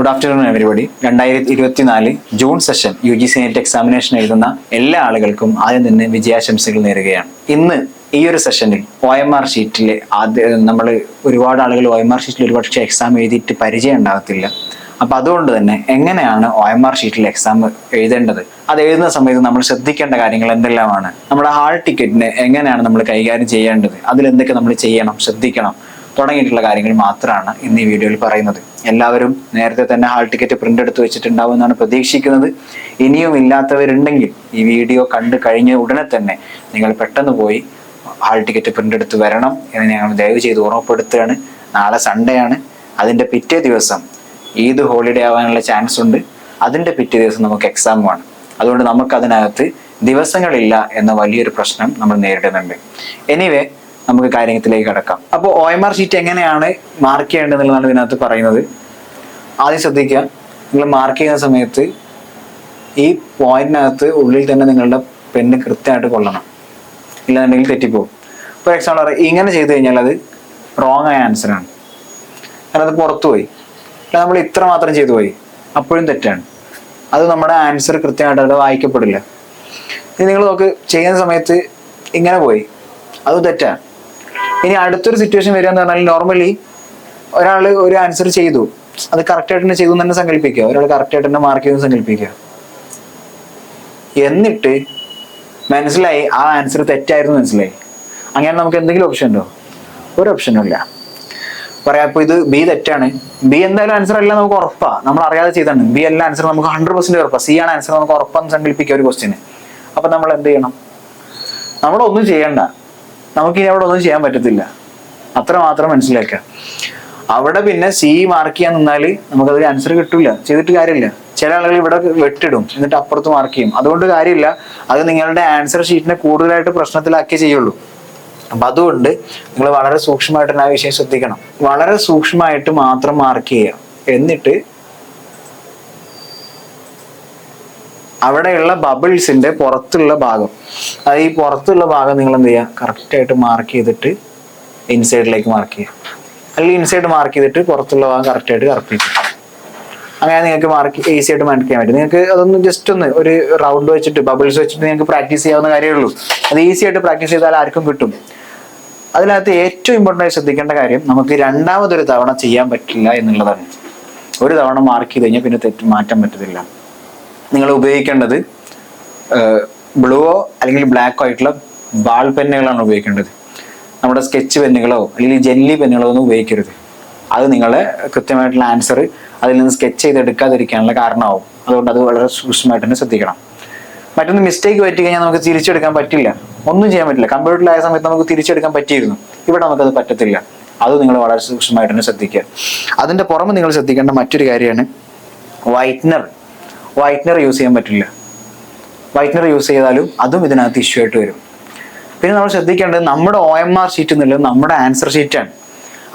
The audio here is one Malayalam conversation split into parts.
Good afternoon everybody. 2024 June session UGC net examination എഴുതുന്ന എല്ലാ ആളുകൾക്കും ആദ്യം തന്നെ വിജയാശംസകൾ നേരുകയാണ്. ഇന്ന് ഈ ഒരു സെഷനിൽ OMR ഷീറ്റിലെ നമ്മൾ ഒരുപാട് ആളുകൾ OMR ഷീറ്റിൽ ഒരുപക്ഷെ എക്സാം എഴുതിയിട്ട് പരിചയം ഉണ്ടാകത്തില്ല. അപ്പൊ അതുകൊണ്ട് തന്നെ എങ്ങനെയാണ് OMR ഷീറ്റിൽ എക്സാം എഴുതേണ്ടത്, അത് എഴുതുന്ന സമയത്ത് നമ്മൾ ശ്രദ്ധിക്കേണ്ട കാര്യങ്ങൾ എന്തെല്ലാമാണ്, നമ്മുടെ ഹാൾ ടിക്കറ്റിനെ എങ്ങനെയാണ് നമ്മൾ കൈകാര്യം ചെയ്യേണ്ടത്, അതിലെന്തൊക്കെ നമ്മൾ ചെയ്യണം, ശ്രദ്ധിക്കണം തുടങ്ങിയിട്ടുള്ള കാര്യങ്ങൾ മാത്രമാണ് ഇന്ന് ഈ വീഡിയോയിൽ പറയുന്നത്. എല്ലാവരും നേരത്തെ തന്നെ ഹാൾ ടിക്കറ്റ് പ്രിന്റ് എടുത്ത് വെച്ചിട്ടുണ്ടാവും എന്നാണ് പ്രതീക്ഷിക്കുന്നത്. ഇനിയും ഇല്ലാത്തവരുണ്ടെങ്കിൽ ഈ വീഡിയോ കണ്ടു കഴിഞ്ഞ ഉടനെ തന്നെ നിങ്ങൾ പെട്ടെന്ന് പോയി ഹാൾ ടിക്കറ്റ് പ്രിന്റ് എടുത്ത് വരണം എന്ന് ഞങ്ങൾ ദയവ് ചെയ്ത് ഓർമ്മപ്പെടുത്തുകയാണ്. നാളെ സൺഡേ ആണ്. അതിന്റെ പിറ്റേ ദിവസം ഈദ് ഹോളിഡേ ആവാനുള്ള ചാൻസ് ഉണ്ട്. അതിന്റെ പിറ്റേ ദിവസം നമുക്ക് എക്സാമാണ്. അതുകൊണ്ട് നമുക്ക് അതിനകത്ത് ദിവസങ്ങളില്ല എന്ന വലിയൊരു പ്രശ്നം നമ്മൾ നേരിടുന്നുണ്ട്. എനിവേ, നമുക്ക് കാര്യത്തിലേക്ക് കടക്കാം. അപ്പോൾ OMR ഷീറ്റ് എങ്ങനെയാണ് മാർക്ക് ചെയ്യേണ്ടതെന്നുള്ളതാണ് ഇതിനകത്ത് പറയുന്നത്. ആദ്യം ശ്രദ്ധിക്കുക, നിങ്ങൾ മാർക്ക് ചെയ്യുന്ന സമയത്ത് ഈ പോയിന്റിനകത്ത് ഉള്ളിൽ തന്നെ നിങ്ങളുടെ പെണ്ണ് കൃത്യമായിട്ട് കൊള്ളണം, ഇല്ലാന്നുണ്ടെങ്കിൽ തെറ്റിപ്പോകും. ഫോർ എക്സാമ്പിൾ ഇങ്ങനെ ചെയ്തു കഴിഞ്ഞാൽ അത് റോങ് ആയ ആൻസറാണ്, കാരണം അത് പുറത്തു പോയി. നമ്മൾ ഇത്ര മാത്രം ചെയ്തു പോയി, അപ്പോഴും തെറ്റാണ്. അത് നമ്മുടെ ആൻസർ കൃത്യമായിട്ട് അത് വായിക്കപ്പെടില്ല. ഇനി നിങ്ങൾ നോക്ക്, ചെയ്യുന്ന സമയത്ത് ഇങ്ങനെ പോയി, അത് തെറ്റാണ്. ഇനി അടുത്തൊരു സിറ്റുവേഷൻ വരിക എന്ന് പറഞ്ഞാൽ, നോർമലി ഒരാൾ ഒരു ആൻസർ ചെയ്തു, അത് കറക്റ്റായിട്ട് തന്നെ ചെയ്തു തന്നെ സങ്കല്പിക്കുക. ഒരാൾ കറക്റ്റായിട്ട് തന്നെ മാർക്ക് ചെയ്തു സങ്കല്പിക്കുക. എന്നിട്ട് മനസ്സിലായി ആ ആൻസർ തെറ്റായിരുന്നു മനസ്സിലായി. അങ്ങനെ നമുക്ക് എന്തെങ്കിലും ഓപ്ഷൻ ഉണ്ടോ? ഒരു ഓപ്ഷനും ഇല്ല. പറയാം, ഇപ്പൊ ഇത് B തെറ്റാണ്, B എന്തായാലും ആൻസർ അല്ല നമുക്ക് ഉറപ്പാ, നമ്മൾ അറിയാതെ ചെയ്താണ്. B അല്ല ആൻസർ, നമുക്ക് 100% ഉറപ്പാ. C ആണ് ആൻസർ, നമുക്ക് ഉറപ്പാന്ന് സങ്കല്പിക്കുക ഒരു ക്വസ്റ്റ്യന്. അപ്പൊ നമ്മൾ എന്ത് ചെയ്യണം? നമ്മളൊന്നും ചെയ്യണ്ട, നമുക്ക് ഇനി അവിടെ ഒന്നും ചെയ്യാൻ പറ്റത്തില്ല, അത്ര മാത്രം മനസ്സിലാക്കുക. അവിടെ പിന്നെ C മാർക്ക് ചെയ്യാൻ നിന്നാല് നമുക്കതൊരു ആൻസർ കിട്ടൂല, ചെയ്തിട്ട് കാര്യമില്ല. ചില ആളുകൾ ഇവിടെ വെട്ടിടും, എന്നിട്ട് അപ്പുറത്ത് മാർക്ക് ചെയ്യും. അതുകൊണ്ട് കാര്യമില്ല, അത് നിങ്ങളുടെ ആൻസർ ഷീറ്റിനെ കൂടുതലായിട്ട് പ്രശ്നത്തിലാക്കിയേ ചെയ്യുള്ളൂ. അപ്പൊ അതുകൊണ്ട് നിങ്ങൾ വളരെ സൂക്ഷ്മമായിട്ട് ആ വിഷയം ശ്രദ്ധിക്കണം. വളരെ സൂക്ഷ്മമായിട്ട് മാത്രം മാർക്ക് ചെയ്യുക. എന്നിട്ട് അവിടെയുള്ള ബബിൾസിന്റെ പുറത്തുള്ള ഭാഗം, അത് ഈ പുറത്തുള്ള ഭാഗം നിങ്ങൾ എന്ത് ചെയ്യുക, കറക്റ്റായിട്ട് മാർക്ക് ചെയ്തിട്ട് ഇൻസൈഡിലേക്ക് മാർക്ക് ചെയ്യുക. അല്ലെങ്കിൽ ഇൻസൈഡ് മാർക്ക് ചെയ്തിട്ട് പുറത്തുള്ള ഭാഗം കറക്റ്റായിട്ട് കറക്റ്റ് ചെയ്യും. അങ്ങനെ നിങ്ങൾക്ക് മാർക്ക് ഈസി ആയിട്ട് മാർക്ക് ചെയ്യാൻ പറ്റും. നിങ്ങൾക്ക് അതൊന്ന് ജസ്റ്റ് ഒന്ന് ഒരു റൗണ്ട് വെച്ചിട്ട് ബബിൾസ് വെച്ചിട്ട് നിങ്ങൾക്ക് പ്രാക്ടീസ് ചെയ്യാവുന്ന കാര്യമേ ഉള്ളൂ. അത് ഈസി ആയിട്ട് പ്രാക്ടീസ് ചെയ്താൽ ആർക്കും കിട്ടും. അതിനകത്ത് ഏറ്റവും ഇമ്പോർട്ടൻ്റ് ആയി ശ്രദ്ധിക്കേണ്ട കാര്യം, നമുക്ക് രണ്ടാമതൊരു തവണ ചെയ്യാൻ പറ്റില്ല എന്നുള്ളതാണ്. ഒരു തവണ മാർക്ക് ചെയ്ത് കഴിഞ്ഞാൽ പിന്നെ തെറ്റ് മാറ്റാൻ പറ്റത്തില്ല. നിങ്ങൾ ഉപയോഗിക്കേണ്ടത് ബ്ലൂവോ അല്ലെങ്കിൽ ബ്ലാക്കോ ആയിട്ടുള്ള ബാൾ പെന്നുകളാണ് ഉപയോഗിക്കേണ്ടത്. നമ്മുടെ സ്കെച്ച് പെന്നുകളോ അല്ലെങ്കിൽ ജെല്ലി പെന്നുകളോ ഒന്നും ഉപയോഗിക്കരുത്. അത് നിങ്ങളെ കൃത്യമായിട്ടുള്ള ആൻസർ അതിൽ നിന്ന് സ്കെച്ച് ചെയ്തെടുക്കാതിരിക്കാനുള്ള കാരണമാവും. അതുകൊണ്ട് അത് വളരെ സൂക്ഷ്മമായിട്ട് തന്നെ ശ്രദ്ധിക്കണം. മറ്റൊന്ന്, മിസ്റ്റേക്ക് പറ്റി കഴിഞ്ഞാൽ നമുക്ക് തിരിച്ചെടുക്കാൻ പറ്റില്ല, ഒന്നും ചെയ്യാൻ പറ്റില്ല. കമ്പ്യൂട്ടറിലായ സമയത്ത് നമുക്ക് തിരിച്ചെടുക്കാൻ പറ്റിയിരുന്നു, ഇവിടെ നമുക്കത് പറ്റത്തില്ല. അത് നിങ്ങൾ വളരെ സൂക്ഷ്മമായിട്ട് തന്നെ ശ്രദ്ധിക്കുക. അതിന്റെ പുറമെ നിങ്ങൾ ശ്രദ്ധിക്കേണ്ട മറ്റൊരു കാര്യമാണ് വൈറ്റ്നർ യൂസ് ചെയ്യാൻ പറ്റില്ല. വൈറ്റ്നർ യൂസ് ചെയ്താലും അതും ഇതിനകത്ത് ഇഷ്യൂ ആയിട്ട് വരും. പിന്നെ നമ്മൾ ശ്രദ്ധിക്കേണ്ടത്, നമ്മുടെ OMR ഷീറ്റ് എന്നുള്ളത് നമ്മുടെ ആൻസർ ഷീറ്റാണ്.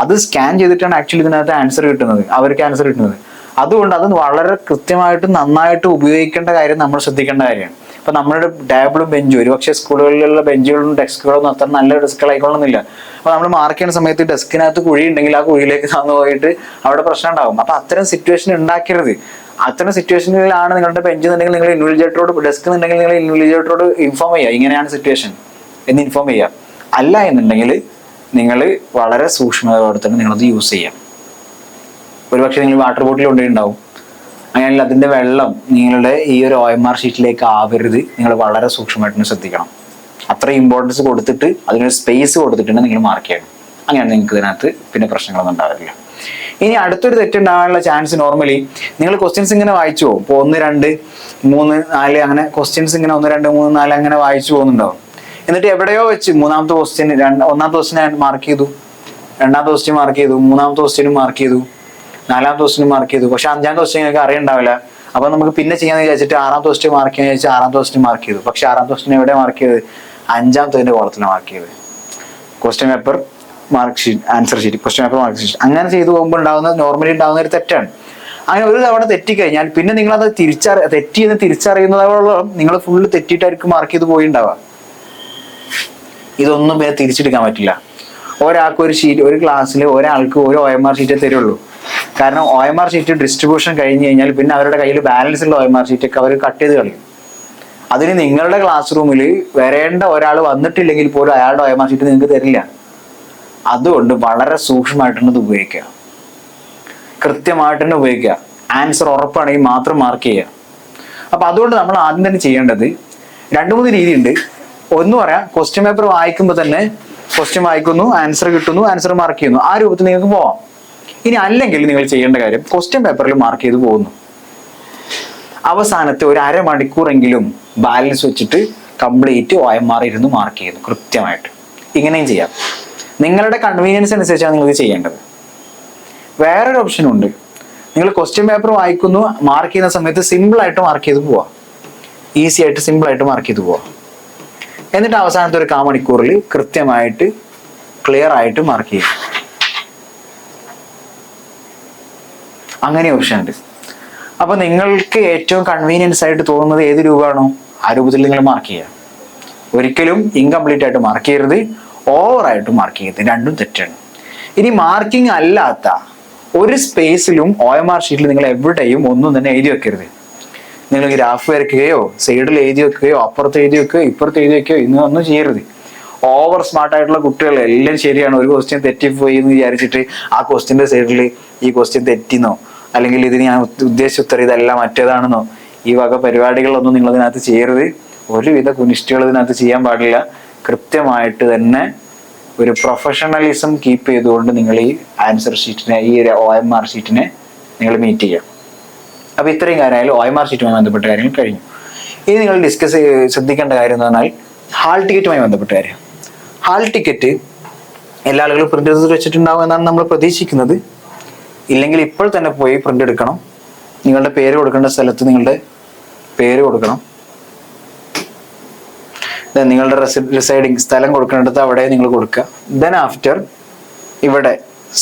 അത് സ്കാൻ ചെയ്തിട്ടാണ് ആക്ച്വലി ഇതിനകത്ത് ആൻസർ കിട്ടുന്നത്, അവർക്ക് ആൻസർ കിട്ടുന്നത്. അതുകൊണ്ട് അത് വളരെ കൃത്യമായിട്ട് നന്നായിട്ട് ഉപയോഗിക്കേണ്ട കാര്യം നമ്മൾ ശ്രദ്ധിക്കേണ്ട കാര്യമാണ്. ഇപ്പൊ നമ്മുടെ ടേബിളും ബെഞ്ചും, ഒരുപക്ഷെ സ്കൂളുകളിലുള്ള ബെഞ്ചുകളും ഡെസ്കുകളൊന്നും അത്ര നല്ല ഡെസ്കുകളായിക്കൊള്ളുന്നില്ല. അപ്പൊ നമ്മൾ മാർക്ക് ചെയ്യുന്ന സമയത്ത് ഡെസ്കിനകത്ത് കുഴി ഉണ്ടെങ്കിൽ ആ കുഴിയിലേക്ക് താന്നു പോയിട്ട് അവിടെ പ്രശ്നം ഉണ്ടാവും. അപ്പൊ അത്തരം സിറ്റുവേഷൻ ഉണ്ടാക്കരുത്. അത്തരം സിറ്റുവേഷനിലാണ് നിങ്ങളുടെ ബെഞ്ച് എന്നുണ്ടെങ്കിൽ നിങ്ങൾ ഇൻവിജിലേറ്ററോട്, ഡെസ്ക് എന്നുണ്ടെങ്കിൽ നിങ്ങൾ ഇൻവിജിലേറ്ററോട് ഇൻഫോം ചെയ്യുക, ഇങ്ങനെയാണ് സിറ്റുവേഷൻ എന്ന് ഇൻഫോം ചെയ്യുക. അല്ല എന്നുണ്ടെങ്കിൽ നിങ്ങൾ വളരെ സൂക്ഷ്മതയോടെ തന്നെ നിങ്ങളത് യൂസ് ചെയ്യാം. ഒരുപക്ഷെ നിങ്ങൾ വാട്ടർ ബോട്ടിൽ കൊണ്ടുണ്ടാവും, അങ്ങനെയല്ല അതിന്റെ വെള്ളം നിങ്ങളുടെ ഈ ഒരു OMR ഷീറ്റിലേക്ക് ആവരുത്. നിങ്ങൾ വളരെ സൂക്ഷ്മമായിട്ട് ശ്രദ്ധിക്കണം. അത്ര ഇമ്പോർട്ടൻസ് കൊടുത്തിട്ട് അതിനൊരു സ്പേസ് കൊടുത്തിട്ടുണ്ട് നിങ്ങൾ മാർക്ക് ചെയ്യണം. അങ്ങനെയാണ് നിങ്ങൾക്ക് ഇതിനകത്ത് പിന്നെ പ്രശ്നങ്ങളൊന്നും ഉണ്ടാവില്ല. ഇനി അടുത്തൊരു തെറ്റുണ്ടാകാനുള്ള ചാൻസ്, നോർമലി നിങ്ങൾ ക്വസ്റ്റ്യൻസ് ഇങ്ങനെ വായിച്ചു പോകും. ഇപ്പോൾ 1, 2, 3, 4 അങ്ങനെ ക്വസ്റ്റ്യൻസ് ഇങ്ങനെ 1, 2, 3, 4 അങ്ങനെ വായിച്ചു പോകുന്നുണ്ടാവും. എന്നിട്ട് എവിടെയോ വെച്ച് ഒന്നാമത്തെ ക്വസ്റ്റ്യൻ മാർക്ക് ചെയ്തു, രണ്ടാമത്തെ ക്വസ്റ്റ്യൻ മാർക്ക് ചെയ്തു, മൂന്നാമത്തെ ക്വസ്റ്റ്യനും മാർക്ക് ചെയ്തു, നാലാമത്തെ ക്വസ്റ്റ്യനും മാർക്ക് ചെയ്തു. പക്ഷെ അഞ്ചാമത്തെ ക്വസ്റ്റ്യൻ നിങ്ങൾക്ക് അറിയണ്ടാവില്ല. അപ്പൊ നമുക്ക് പിന്നെ ചെയ്യാന്ന് വിചാരിച്ചിട്ട് ആറാമത്തെ ക്വസ്റ്റ്യൻ മാർക്ക് ചെയ്യാന്ന് വിചാരിച്ചാൽ ആറാമത്തെ ക്വസ്റ്റ്യൻ മാർക്ക് ചെയ്തു. പക്ഷെ ആറാമത്തെ ക്വസ്റ്റ്യൻ എവിടെ മാർക്ക് ചെയ്ത്? അഞ്ചാമത്തെ കോളത്തിലാണ് മാർക്ക് ചെയ്ത്. Question paper mark sheet, answer sheet, question paper mark sheet. അങ്ങനെ ചെയ്തു പോകുമ്പോൾ നോർമലി ഉണ്ടാകുന്ന ഒരു തെറ്റാണ്. അങ്ങനെ ഒരു തവണ തെറ്റിക്കഴിഞ്ഞാൽ പിന്നെ നിങ്ങളത് തെറ്റിയെന്ന് തിരിച്ചറിയുന്നതോളം നിങ്ങൾ ഫുള്ള് തെറ്റിയിട്ടായിരിക്കും മാർക്ക് ചെയ്ത് പോയിണ്ടാവുക. ഇതൊന്നും പിന്നെ തിരിച്ചെടുക്കാൻ പറ്റില്ല. ഒരാൾക്ക് ഒരു ഷീറ്റ്, ഒരു ക്ലാസ്സിൽ ഒരാൾക്ക് ഒരു OMR ഷീറ്റേ തരുള്ളൂ. കാരണം OMR ഷീറ്റ് ഡിസ്ട്രിബ്യൂഷൻ കഴിഞ്ഞ് കഴിഞ്ഞാൽ പിന്നെ അവരുടെ കയ്യിൽ ബാലൻസ് ഉള്ള OMR ഷീറ്റൊക്കെ അവർ കട്ട് ചെയ്ത് കളയും. അതിന് നിങ്ങളുടെ ക്ലാസ് റൂമിൽ വരേണ്ട ഒരാൾ വന്നിട്ടില്ലെങ്കിൽ പോലും അയാളുടെ OMR ഷീറ്റ് നിങ്ങൾക്ക് തരില്ല. അതുകൊണ്ട് വളരെ സൂക്ഷ്മമായിട്ട് തന്നെ ഇത് ഉപയോഗിക്കുക, കൃത്യമായിട്ട് തന്നെ ഉപയോഗിക്കുക. ആൻസർ ഉറപ്പാണെങ്കിൽ മാത്രം മാർക്ക് ചെയ്യുക. അപ്പൊ അതുകൊണ്ട് നമ്മൾ ആദ്യം തന്നെ ചെയ്യേണ്ടത് 2-3 രീതിയുണ്ട്. ഒന്ന് പറയാം, ക്വസ്റ്റ്യൻ പേപ്പർ വായിക്കുമ്പോൾ തന്നെ ക്വസ്റ്റ്യൻ വായിക്കുന്നു, ആൻസർ കിട്ടുന്നു, ആൻസർ മാർക്ക് ചെയ്യുന്നു, ആ രൂപത്തിൽ നിങ്ങൾക്ക് പോവാം. ഇനി അല്ലെങ്കിൽ നിങ്ങൾ ചെയ്യേണ്ട കാര്യം ക്വസ്റ്റ്യൻ പേപ്പറിൽ മാർക്ക് ചെയ്ത് പോകുന്നു. അവസാനത്തെ ഒരു അരമണിക്കൂറെങ്കിലും ബാലൻസ് വെച്ചിട്ട് കംപ്ലീറ്റ് OMR ഇരുന്ന് മാർക്ക് ചെയ്യുന്നു കൃത്യമായിട്ട്. ഇങ്ങനെയും ചെയ്യാം. നിങ്ങളുടെ കൺവീനിയൻസ് അനുസരിച്ചാണ് നിങ്ങൾക്ക് ചെയ്യേണ്ടത്. വേറൊരു ഓപ്ഷനും ഉണ്ട്. നിങ്ങൾ ക്വസ്റ്റ്യൻ പേപ്പർ വായിക്കുന്നു, മാർക്ക് ചെയ്യുന്ന സമയത്ത് സിമ്പിൾ ആയിട്ട് മാർക്ക് ചെയ്ത് പോവാം. ഈസി ആയിട്ട് സിമ്പിൾ ആയിട്ട് മാർക്ക് ചെയ്ത് പോവാം. എന്നിട്ട് അവസാനത്തെ ഒരു 1/4 മണിക്കൂറിൽ കൃത്യമായിട്ട് ക്ലിയർ ആയിട്ട് മാർക്ക് ചെയ്യും. അങ്ങനെ ഓപ്ഷൻ ഉണ്ട്. അപ്പൊ നിങ്ങൾക്ക് ഏറ്റവും കൺവീനിയൻസ് ആയിട്ട് തോന്നുന്നത് ഏത് രൂപമാണോ ആ രൂപത്തിൽ നിങ്ങൾ മാർക്ക് ചെയ്യുക. ഒരിക്കലും ഇൻകംപ്ലീറ്റ് ആയിട്ട് മാർക്ക് ചെയ്യരുത്, ഓവറായിട്ട് മാർക്ക് ചെയ്യരുത്. രണ്ടും തെറ്റാണ്. ഇനി മാർക്കിംഗ് അല്ലാത്ത ഒരു സ്പേസിലും OMR ഷീറ്റിൽ നിങ്ങൾ എവിടെയും ഒന്നും തന്നെ എഴുതി വെക്കരുത്. നിങ്ങൾ ഗ്രാഫ് വരയ്ക്കുകയോ സൈഡിൽ എഴുതി വെക്കുകയോ അപ്പുറത്ത് എഴുതി വെക്കുകയോ ഇപ്പുറത്ത് എഴുതി വെക്കുകയോ ഇന്നൊന്നും ചെയ്യരുത്. ഓവർ സ്മാർട്ട് ആയിട്ടുള്ള കുട്ടികൾ എല്ലാം ശരിയാണ്, ഒരു ക്വസ്റ്റ്യൻ തെറ്റിപ്പോയി എന്ന് വിചാരിച്ചിട്ട് ആ ക്വസ്റ്റ്യന്റെ സൈഡിൽ ഈ ക്വസ്റ്റ്യൻ തെറ്റിന്നോ അല്ലെങ്കിൽ ഇതിന് ഞാൻ ഉദ്ദേശിച്ച ഉത്തരം ഇതല്ല മറ്റേതാണെന്നോ ഈ വക പരിപാടികളൊന്നും നിങ്ങൾ ഇതിനകത്ത് ചെയ്യരുത്. ഒരുവിധ കുനിഷ്ടികൾ ഇതിനകത്ത് ചെയ്യാൻ പാടില്ല. കൃത്യമായിട്ട് തന്നെ ഒരു പ്രൊഫഷണലിസം കീപ്പ് ചെയ്തുകൊണ്ട് നിങ്ങൾ ഈ ആൻസർ ഷീറ്റിനെ, ഈ OMR ഷീറ്റിനെ നിങ്ങൾ മീറ്റ് ചെയ്യാം. അപ്പൊ ഇത്രയും കാര്യമായാലും OMR ഷീറ്റുമായി ബന്ധപ്പെട്ട കാര്യങ്ങൾ കഴിഞ്ഞു. ഇനി നിങ്ങൾ ശ്രദ്ധിക്കേണ്ട കാര്യം എന്ന് പറഞ്ഞാൽ ഹാൾ ടിക്കറ്റുമായി ബന്ധപ്പെട്ട കാര്യം. ഹാൾ ടിക്കറ്റ് എല്ലാ ആളുകളും പ്രിന്റ് എടുത്ത് വെച്ചിട്ടുണ്ടാവും എന്നാണ് നമ്മൾ പ്രതീക്ഷിക്കുന്നത്. ഇല്ലെങ്കിൽ ഇപ്പോൾ തന്നെ പോയി പ്രിന്റ് എടുക്കണം. നിങ്ങളുടെ പേര് കൊടുക്കേണ്ട സ്ഥലത്ത് നിങ്ങളുടെ പേര് കൊടുക്കണം. നിങ്ങളുടെ റിസൈഡിങ് സ്ഥലം കൊടുക്കേണ്ടത് അവിടെ നിങ്ങൾ കൊടുക്കുക. ദെൻ ആഫ്റ്റർ ഇവിടെ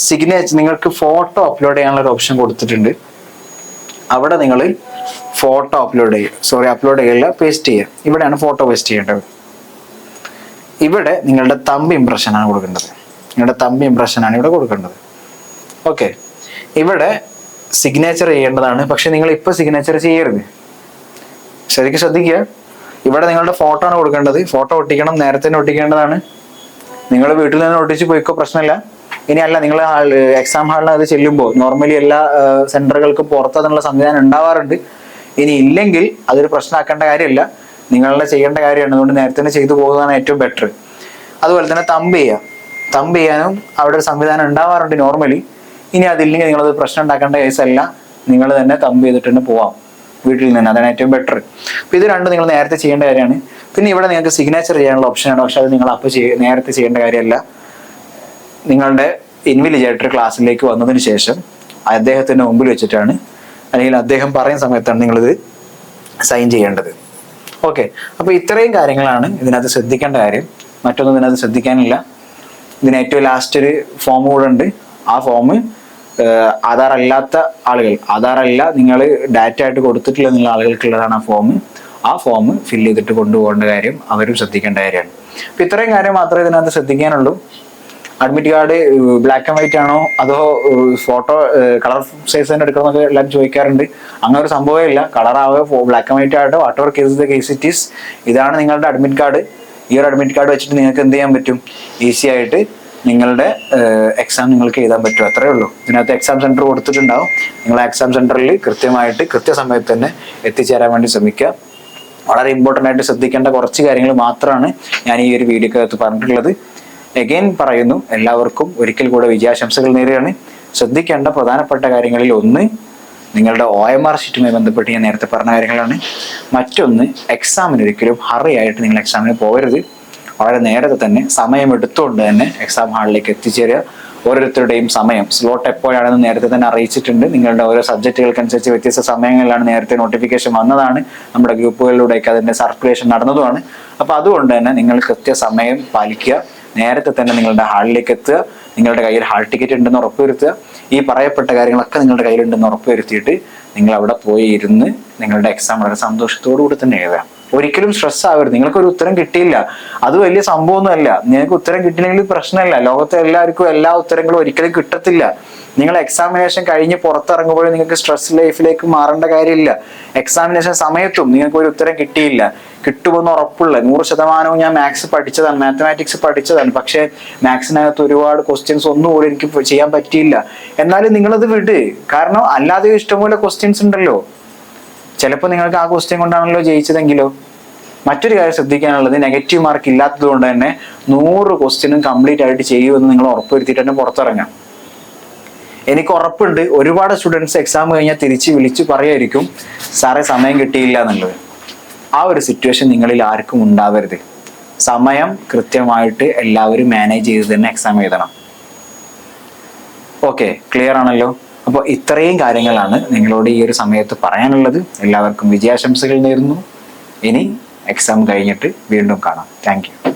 സിഗ്നേച്ചർ, നിങ്ങൾക്ക് ഫോട്ടോ അപ്ലോഡ് ചെയ്യാനുള്ള ഒരു ഓപ്ഷൻ കൊടുത്തിട്ടുണ്ട്. അവിടെ നിങ്ങൾ ഫോട്ടോ അപ്ലോഡ് ചെയ്യില്ല, പേസ്റ്റ് ചെയ്യുക. ഇവിടെയാണ് ഫോട്ടോ പേസ്റ്റ് ചെയ്യേണ്ടത്. ഇവിടെ നിങ്ങളുടെ തമ്പ് ഇംപ്രഷനാണ് കൊടുക്കേണ്ടത്. ഇവിടെ കൊടുക്കേണ്ടത്. ഓക്കെ, ഇവിടെ സിഗ്നേച്ചർ ചെയ്യേണ്ടതാണ്. പക്ഷെ നിങ്ങൾ ഇപ്പൊ സിഗ്നേച്ചർ ചെയ്യരുത്. ശരിക്കും ശ്രദ്ധിക്കുക. ഇവിടെ നിങ്ങളുടെ ഫോട്ടോ ആണ് കൊടുക്കേണ്ടത്. ഫോട്ടോ ഒട്ടിക്കണം, നേരത്തെ തന്നെ ഒട്ടിക്കേണ്ടതാണ്. നിങ്ങൾ വീട്ടിൽ നിന്ന് ഒട്ടിച്ച് പോയിക്കോ, പ്രശ്നമില്ല. ഇനി അല്ല, നിങ്ങൾ എക്സാം ഹാളിൽ അത് ചെല്ലുമ്പോൾ നോർമലി എല്ലാ സെന്ററുകൾക്കും പുറത്ത് അതിനുള്ള സംവിധാനം ഉണ്ടാവാറുണ്ട്. ഇനി ഇല്ലെങ്കിൽ അതൊരു പ്രശ്നമാക്കേണ്ട കാര്യമില്ല, നിങ്ങളുടെ ചെയ്യേണ്ട കാര്യമാണ്. അതുകൊണ്ട് നേരത്തെ തന്നെ ചെയ്തു പോകുന്നതാണ് ഏറ്റവും ബെറ്റർ. അതുപോലെ തന്നെ തമ്പ് ചെയ്യാനും അവിടെ ഒരു സംവിധാനം ഉണ്ടാവാറുണ്ട് നോർമലി. ഇനി അതില്ലെങ്കിൽ നിങ്ങളത് പ്രശ്നം ഉണ്ടാക്കേണ്ട കേസല്ല, നിങ്ങൾ തന്നെ തമ്പ് ചെയ്തിട്ട് തന്നെ പോവാം വീട്ടിൽ നിന്ന്. അതാണ് ഏറ്റവും ബെറ്റർ. അപ്പൊ ഇത് രണ്ടും നിങ്ങൾ നേരത്തെ ചെയ്യേണ്ട കാര്യമാണ്. പിന്നെ ഇവിടെ നിങ്ങൾക്ക് സിഗ്നേച്ചർ ചെയ്യാനുള്ള ഓപ്ഷനാണ്. പക്ഷെ അത് നിങ്ങൾ അപ്പോൾ നേരത്തെ ചെയ്യേണ്ട കാര്യമല്ല. നിങ്ങളുടെ ഇൻവിജിലേറ്റർ ക്ലാസ്സിലേക്ക് വന്നതിന് ശേഷം അദ്ദേഹത്തിന്റെ മുമ്പിൽ വെച്ചിട്ടാണ്, അല്ലെങ്കിൽ അദ്ദേഹം പറയുന്ന സമയത്താണ് നിങ്ങളിത് സൈൻ ചെയ്യേണ്ടത്. ഓക്കെ, അപ്പൊ ഇത്രയും കാര്യങ്ങളാണ് ഇതിനകത്ത് ശ്രദ്ധിക്കേണ്ട കാര്യം. മറ്റൊന്നും ഇതിനകത്ത് ശ്രദ്ധിക്കാനില്ല. ഇതിന് ഏറ്റവും ലാസ്റ്റ് ഒരു ഫോം കൂടെ ഉണ്ട്. ആ ഫോം ആധാർ അല്ലാത്ത ആളുകൾ, ആധാറല്ല നിങ്ങൾ ഡാറ്റ ആയിട്ട് കൊടുത്തിട്ടില്ല എന്നുള്ള ആളുകൾക്കുള്ളതാണ് ആ ഫോം ഫില്ല് ചെയ്തിട്ട് കൊണ്ടുപോകേണ്ട കാര്യം അവരും ശ്രദ്ധിക്കേണ്ട കാര്യമാണ്. അപ്പൊ ഇത്രയും കാര്യം മാത്രമേ ഇതിനകത്ത് ശ്രദ്ധിക്കാനുള്ളൂ. Admit card black and white ആണോ അതോ ഫോട്ടോ കളർ സൈസ് തന്നെ എടുക്കണമെന്നൊക്കെ എല്ലാവരും ചോദിക്കാറുണ്ട്. അങ്ങനെ ഒരു സംഭവമേ ഇല്ല. കളർ ആവുക ബ്ലാക്ക് ആൻഡ് വൈറ്റ് ആവട്ടെ, what ever case it is, ഇതാണ് നിങ്ങളുടെ അഡ്മിറ്റ് കാർഡ്. ഈ ഒരു അഡ്മിറ്റ് കാർഡ് വെച്ചിട്ട് നിങ്ങൾക്ക് എന്ത് ചെയ്യാൻ പറ്റും? ഈസി ആയിട്ട് നിങ്ങളുടെ എക്സാം നിങ്ങൾക്ക് എഴുതാൻ പറ്റും. അത്രേ ഉള്ളൂ. ഇതിനകത്ത് എക്സാം സെന്റർ കൊടുത്തിട്ടുണ്ടാവും. നിങ്ങൾ എക്സാം സെന്ററിൽ കൃത്യസമയത്ത് തന്നെ എത്തിച്ചേരാൻ വേണ്ടി ശ്രമിക്കുക. വളരെ ഇമ്പോർട്ടൻ്റ് ആയിട്ട് ശ്രദ്ധിക്കേണ്ട കുറച്ച് കാര്യങ്ങൾ മാത്രമാണ് ഞാൻ ഈ ഒരു വീഡിയോക്കകത്ത് പറഞ്ഞിട്ടുള്ളത്. എഗെയിൻ പറയുന്നു, എല്ലാവർക്കും ഒരിക്കൽ കൂടെ വിജയാശംസകൾ നേരുകയാണ്. ശ്രദ്ധിക്കേണ്ട പ്രധാനപ്പെട്ട കാര്യങ്ങളിൽ ഒന്ന് നിങ്ങളുടെ OMR ഷീറ്റുമായി ബന്ധപ്പെട്ട് ഞാൻ നേരത്തെ പറഞ്ഞ കാര്യങ്ങളാണ്. മറ്റൊന്ന്, എക്സാമിന് ഒരിക്കലും ഹറി ആയിട്ട് നിങ്ങൾ എക്സാമിന് പോകരുത്. വളരെ നേരത്തെ തന്നെ സമയം എടുത്തുകൊണ്ട് തന്നെ എക്സാം ഹാളിലേക്ക് എത്തിച്ചേരുക. ഓരോരുത്തരുടെയും സമയം സ്ലോട്ട് എപ്പോഴാണെന്ന് നേരത്തെ തന്നെ അറിയിച്ചിട്ടുണ്ട്. നിങ്ങളുടെ ഓരോ സബ്ജക്റ്റുകൾക്കനുസരിച്ച് വ്യത്യസ്ത സമയങ്ങളിലാണ് നേരത്തെ നോട്ടിഫിക്കേഷൻ വന്നതാണ്. നമ്മുടെ ഗ്രൂപ്പുകളിലൂടെയൊക്കെ അതിൻ്റെ സർക്കുലേഷൻ നടന്നതുമാണ്. അപ്പോൾ അതുകൊണ്ട് തന്നെ നിങ്ങൾ കൃത്യസമയം പാലിക്കുക. നേരത്തെ തന്നെ നിങ്ങളുടെ ഹാളിലേക്ക് എത്തുക. നിങ്ങളുടെ കയ്യിൽ ഹാൾ ടിക്കറ്റ് ഉണ്ടെന്ന് ഉറപ്പുവരുത്തുക. ഈ പറയപ്പെട്ട കാര്യങ്ങളൊക്കെ നിങ്ങളുടെ കയ്യിലുണ്ടെന്ന് ഉറപ്പുവരുത്തിയിട്ട് നിങ്ങൾ അവിടെ പോയി ഇരുന്ന് നിങ്ങളുടെ എക്സാം വളരെ സന്തോഷത്തോടു കൂടി തന്നെ എഴുതാം. ഒരിക്കലും സ്ട്രെസ് ആവരുത്. നിങ്ങൾക്ക് ഒരു ഉത്തരം കിട്ടിയില്ല, അത് വലിയ സംഭവമൊന്നുമല്ല. നിങ്ങൾക്ക് ഉത്തരം കിട്ടിയില്ലെങ്കിൽ പ്രശ്നമല്ല. ലോകത്തെ എല്ലാവർക്കും എല്ലാ ഉത്തരങ്ങളും ഒരിക്കലും കിട്ടത്തില്ല. നിങ്ങൾ എക്സാമിനേഷൻ കഴിഞ്ഞ് പുറത്തിറങ്ങുമ്പോഴും നിങ്ങൾക്ക് സ്ട്രെസ് ലൈഫിലേക്ക് മാറേണ്ട കാര്യമില്ല. എക്സാമിനേഷൻ സമയത്തും നിങ്ങൾക്ക് ഒരു ഉത്തരം കിട്ടിയില്ല, കിട്ടുമെന്ന് ഉറപ്പുള്ള 100% ഞാൻ മാത്സ് പഠിച്ചതാണ്, മാത്തമാറ്റിക്സ് പഠിച്ചതാണ്, പക്ഷെ മാത്സിനകത്ത് ഒരുപാട് ക്വസ്റ്റ്യൻസ് ഒന്നും കൂടി എനിക്ക് ചെയ്യാൻ പറ്റിയില്ല. എന്നാലും നിങ്ങളത് വിട്. കാരണം അല്ലാതെ ഇഷ്ടംപോലെ ക്വസ്റ്റ്യൻസ് ഉണ്ടല്ലോ. ചിലപ്പോൾ നിങ്ങൾക്ക് ആ ക്വസ്റ്റ്യൻ കൊണ്ടാണല്ലോ ജയിച്ചതെങ്കിലോ. മറ്റൊരു കാര്യം ശ്രദ്ധിക്കാനുള്ളത്, നെഗറ്റീവ് മാർക്ക് ഇല്ലാത്തത് കൊണ്ട് തന്നെ 100 ക്വസ്റ്റ്യനും കംപ്ലീറ്റ് ആയിട്ട് ചെയ്യുമെന്ന് നിങ്ങൾ ഉറപ്പുവരുത്തിയിട്ട് തന്നെ പുറത്തിറങ്ങാം. എനിക്ക് ഉറപ്പുണ്ട് ഒരുപാട് സ്റ്റുഡൻസ് എക്സാം കഴിഞ്ഞാൽ തിരിച്ച് വിളിച്ച് പറയായിരിക്കും, സാറേ സമയം കിട്ടിയില്ല എന്നുള്ളത്. ആ ഒരു സിറ്റുവേഷൻ നിങ്ങളിൽ ആർക്കും ഉണ്ടാവരുത്. സമയം കൃത്യമായിട്ട് എല്ലാവരും മാനേജ് ചെയ്ത് തന്നെ എക്സാം എഴുതണം. ഓക്കെ, ക്ലിയർ ആണല്ലോ? അപ്പോൾ ഇത്രയും കാര്യങ്ങളാണ് നിങ്ങളോട് ഈ ഒരു സമയത്ത് പറയാനുള്ളത്. എല്ലാവർക്കും വിജയാശംസകൾ നേരുന്നു. ഇനി എക്സാം കഴിഞ്ഞിട്ട് വീണ്ടും കാണാം. Thank you.